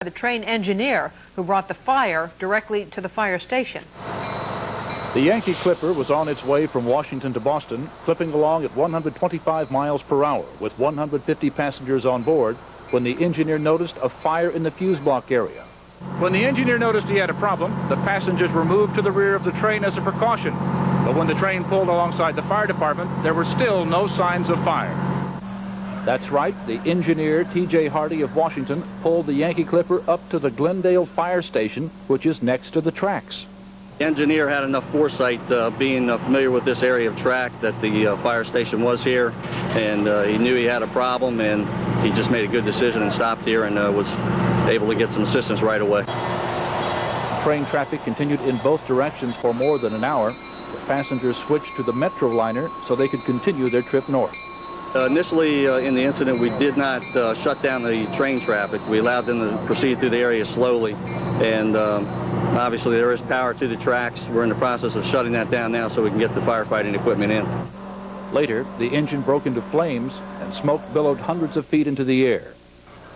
The train engineer who brought the fire directly to the fire station. The Yankee Clipper was on its way from Washington to Boston, clipping along at 125 miles per hour with 150 passengers on board when the engineer noticed a fire in the fuse block area. When the engineer noticed he had a problem, the passengers were moved to the rear of the train as a precaution. But when the train pulled alongside the fire department, there were still no signs of fire. That's right, the engineer, T.J. Hardy of Washington, pulled the Yankee Clipper up to the Glendale Fire Station, which is next to the tracks. The engineer had enough foresight, being familiar with this area of track, that the fire station was here, and he knew he had a problem, and he just made a good decision and stopped here and was able to get some assistance right away. Train traffic continued in both directions for more than an hour. The passengers switched to the Metro liner so they could continue their trip north. Initially, in the incident, we did not shut down the train traffic. We allowed them to proceed through the area slowly, and obviously there is power to the tracks. We're in the process of shutting that down now so we can get the firefighting equipment in. Later, the engine broke into flames and smoke billowed hundreds of feet into the air.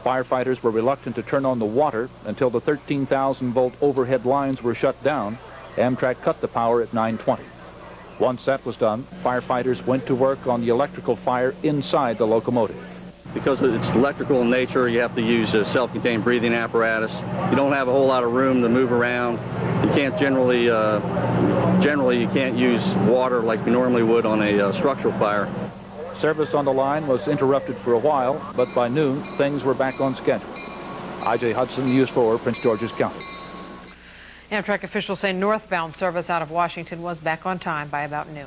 Firefighters were reluctant to turn on the water until the 13,000-volt overhead lines were shut down. Amtrak cut the power at 9:20. Once that was done, firefighters went to work on the electrical fire inside the locomotive. Because it's electrical in nature, you have to use a self-contained breathing apparatus. You don't have a whole lot of room to move around. You can't generally you can't use water like you normally would on a structural fire. Service on the line was interrupted for a while, but by noon, things were back on schedule. I.J. Hudson, News 4, Prince George's County. Amtrak officials say northbound service out of Washington was back on time by about noon.